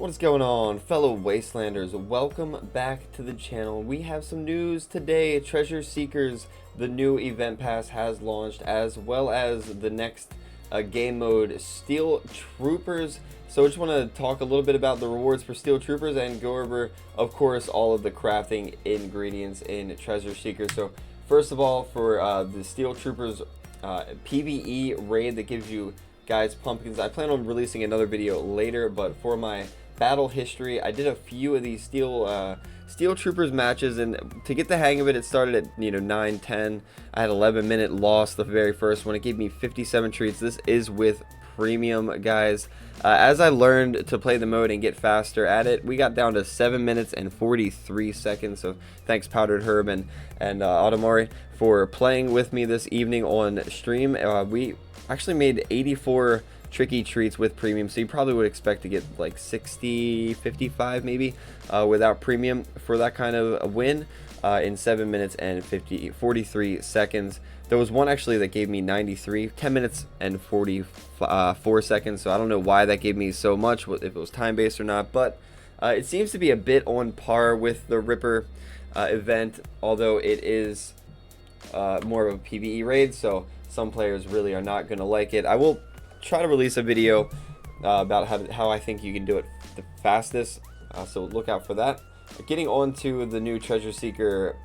What is going on, fellow Wastelanders? Welcome back to the channel. We have some news today. Treasure Seekers, the new event pass has launched, as well as the next game mode, Steel Troopers. So I just want to talk a little bit about the rewards for Steel Troopers and go over, of course, all of the crafting ingredients in Treasure Seekers. So first of all, for the Steel Troopers PvE raid that gives you guys pumpkins, I plan on releasing another video later, but for my battle history, I did a few of these Steel Troopers matches, and to get the hang of it, it started at 9, 10. I had 11-minute loss the very first one. It gave me 57 treats. This is with premium, guys. As I learned to play the mode and get faster at it, we got down to 7 minutes and 43 seconds. So thanks Powdered Herb and Automori for playing with me this evening on stream. We actually made 84 tricky treats with premium, so you probably would expect to get like 60, 55 maybe without premium for that kind of a win in 7 minutes and 43 seconds. There was one actually that gave me 93, 10 minutes and 44 seconds, so I don't know why that gave me so much, if it was time based or not, but it seems to be a bit on par with the Ripper event, although it is more of a PvE raid, so some players really are not going to like it. I will try to release a video about how I think you can do it the fastest, so look out for that. Getting on to the new Treasure Seeker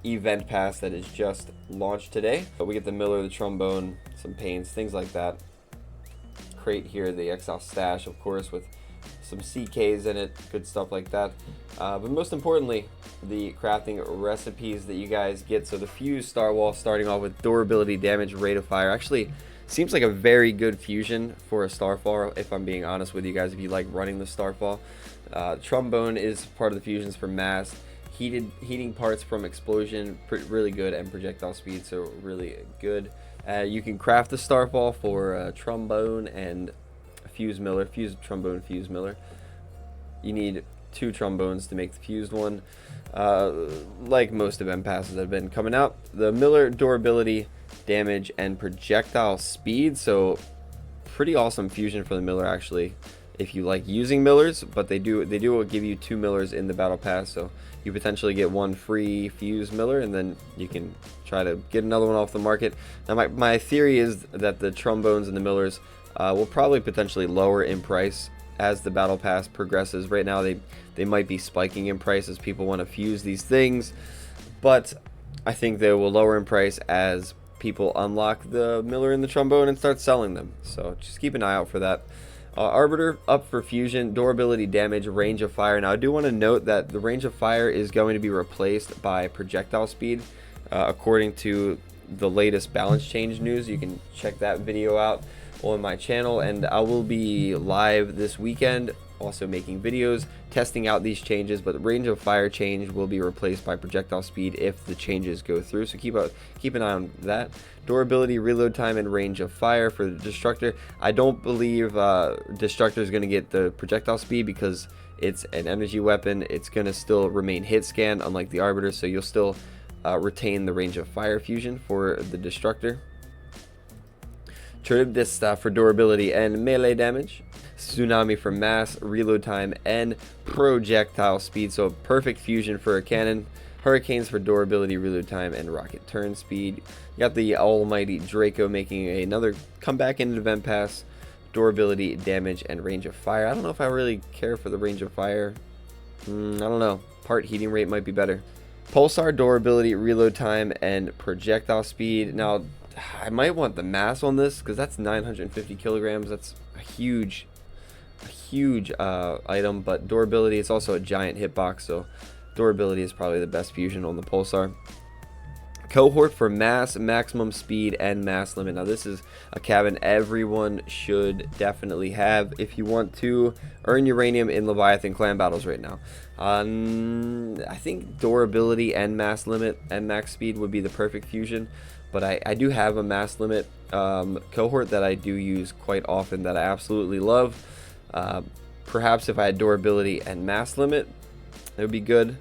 event pass that is just launched today. But we get the Miller, the Trombone, some paints, things like that. Crate here, the Exile Stash, of course, with some CKs in it, good stuff like that. But most importantly, the crafting recipes that you guys get. So the Fuse Star Wall, starting off with durability, damage, rate of fire. Actually, seems like a very good fusion for a Starfall, if I'm being honest with you guys, if you like running the Starfall. Trombone is part of the fusions for mass. Heating parts from explosion, really good, and projectile speed, so really good. You can craft the Starfall for Trombone and Fuse Miller, Trombone, Fuse Miller. You need 2 Trombones to make the fused one. Like most event passes that have been coming out, the Miller durability, damage, and projectile speed, so pretty awesome fusion for the Miller actually, if you like using Millers, but they do give you 2 Millers in the battle pass, so you potentially get 1 free fuse Miller, and then you can try to get another one off the market. Now my theory is that the Trombones and the Millers will probably potentially lower in price as the battle pass progresses. Right now they might be spiking in price as people want to fuse these things, but I think they will lower in price as people unlock the Miller and the Trombone and start selling them, so just keep an eye out for that. Arbiter up for fusion, durability, damage, range of fire. Now I do want to note that the range of fire is going to be replaced by projectile speed, according to the latest balance change news. You can check that video out on my channel, and I will be live this weekend also making videos testing out these changes, but the range of fire change will be replaced by projectile speed if the changes go through, so keep an eye on that. Durability, reload time, and range of fire for the Destructor. I don't believe Destructor is going to get the projectile speed because it's an energy weapon. It's going to still remain hit scan, unlike the Arbiter, so you'll still retain the range of fire fusion for the Destructor. Charybdis for durability and melee damage. Tsunami for mass, reload time, and projectile speed, so perfect fusion for a cannon. Hurricanes for durability, reload time, and rocket turn speed. You got the almighty Draco making another comeback in the event pass. Durability, damage, and range of fire. I don't know if I really care for the range of fire. I don't know. Part heating rate might be better. Pulsar, durability, reload time, and projectile speed. Now, I might want the mass on this because that's 950 kilograms. That's a huge item, but durability is also a giant hitbox, so durability is probably the best fusion on the Pulsar. Cohort for mass, maximum speed, and mass limit. Now this is a cabin everyone should definitely have if you want to earn uranium in Leviathan clan battles right now. I think durability and mass limit and max speed would be the perfect fusion, but I do have a mass limit cohort that I do use quite often that I absolutely love. Perhaps if I had durability and mass limit, it would be good.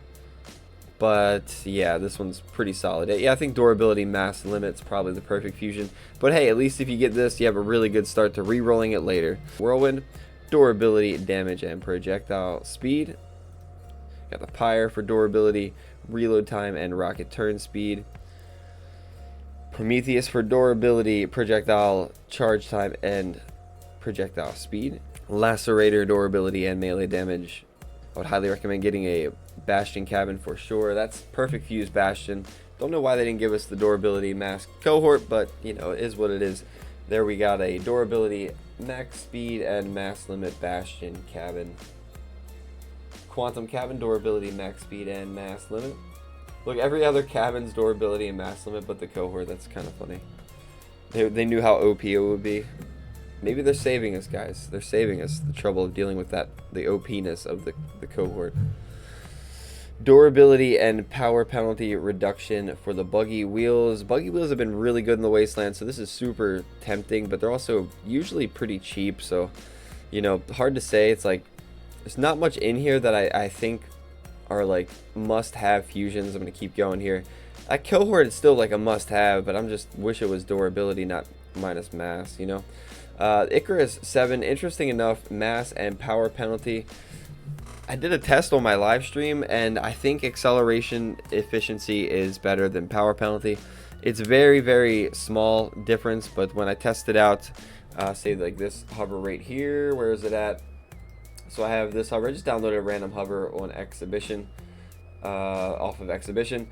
But yeah, this one's pretty solid. Yeah, I think durability, mass limit's probably the perfect fusion. But hey, at least if you get this, you have a really good start to re-rolling it later. Whirlwind, durability, damage, and projectile speed. Got the Pyre for durability, reload time, and rocket turn speed. Prometheus for durability, projectile charge time, and projectile speed. Lacerator, durability, and melee damage. I would highly recommend getting a Bastion cabin for sure. That's perfect fuse Bastion. Don't know why they didn't give us the durability mask cohort, but you know, it is what it is. There we got a durability, max speed, and max limit Bastion cabin. Quantum cabin, durability, max speed, and max limit. Look, every other cabin's durability and max limit, but the cohort, that's kind of funny. They knew how OP it would be. Maybe they're saving us, guys. They're saving us the trouble of dealing with that, the OP-ness of the cohort. Durability and power penalty reduction for the buggy wheels. Buggy wheels have been really good in the Wasteland, so this is super tempting, but they're also usually pretty cheap, so, you know, hard to say. It's like, there's not much in here that I think are like must-have fusions. I'm going to keep going here. That cohort is still like a must-have, but I'm just wish it was durability, not minus mass, you know. Icarus 7, interesting enough, mass and power penalty. I did a test on my live stream, and I think acceleration efficiency is better than power penalty. It's very, very small difference, but when I test it out, say like this hover right here, where is it at? So I have this hover. I just downloaded a random hover on Exhibition, off of Exhibition.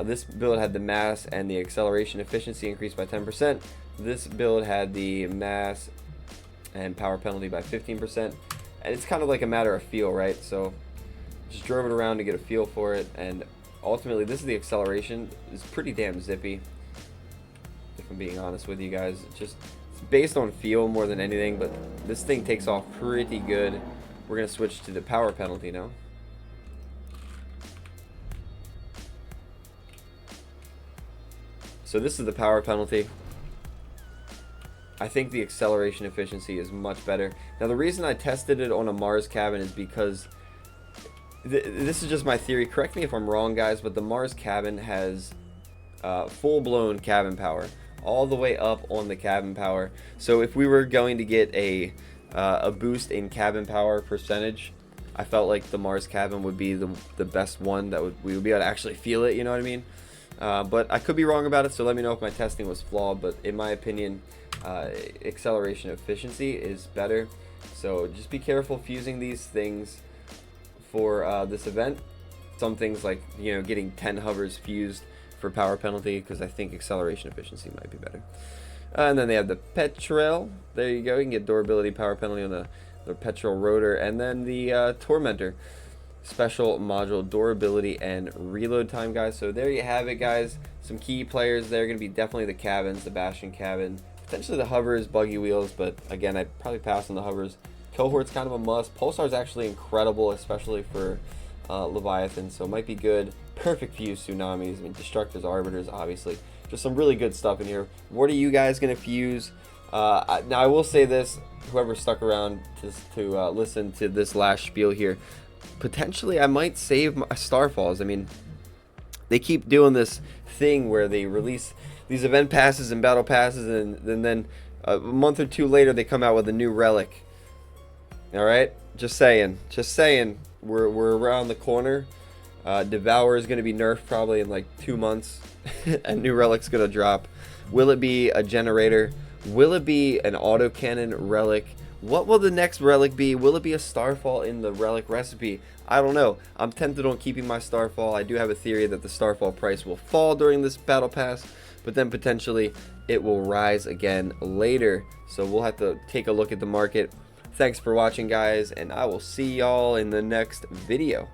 This build had the mass and the acceleration efficiency increased by 10%. This build had the mass and power penalty by 15%. And it's kind of like a matter of feel, right? So just drove it around to get a feel for it. And ultimately, this is the acceleration. It's pretty damn zippy, if I'm being honest with you guys. It's based on feel more than anything, but this thing takes off pretty good. We're going to switch to the power penalty now. So this is the power penalty. I think the acceleration efficiency is much better. Now, the reason I tested it on a Mars cabin is because this is just my theory. Correct me if I'm wrong, guys, but the Mars cabin has full-blown cabin power, all the way up on the cabin power. So if we were going to get a boost in cabin power percentage, I felt like the Mars cabin would be the best one that we would be able to actually feel it, you know what I mean? But I could be wrong about it, so let me know if my testing was flawed. But in my opinion, acceleration efficiency is better. So just be careful fusing these things for this event. Some things like, you know, getting 10 hovers fused for power penalty, because I think acceleration efficiency might be better. And then they have the Petrel. There you go. You can get durability, power penalty on the Petrel rotor. And then the Tormentor. Special module, durability, and reload time, guys. So there you have it, guys. Some key players there are going to be definitely the cabins, the Bastion cabin, potentially the hovers, buggy wheels, but again, I'd probably pass on the hovers. Cohort's kind of a must. Pulsar's actually incredible, especially for Leviathan, so it might be good. Perfect fuse tsunamis. I mean, destructors, arbiters, obviously. Just some really good stuff in here. What are you guys going to fuse? Now, I will say this, whoever stuck around to listen to this last spiel here, potentially I might save my Starfalls. I mean, they keep doing this thing where they release these event passes and battle passes, and then a month or two later they come out with a new relic. All right, just saying, we're around the corner. Devour is going to be nerfed probably in like 2 months. A new relic's going to drop. Will it be a generator? Will it be an autocannon relic? What will the next relic be? Will it be a Starfall in the relic recipe? I don't know. I'm tempted on keeping my Starfall. I do have a theory that the Starfall price will fall during this battle pass, but then potentially it will rise again later. So we'll have to take a look at the market. Thanks for watching, guys, and I will see y'all in the next video.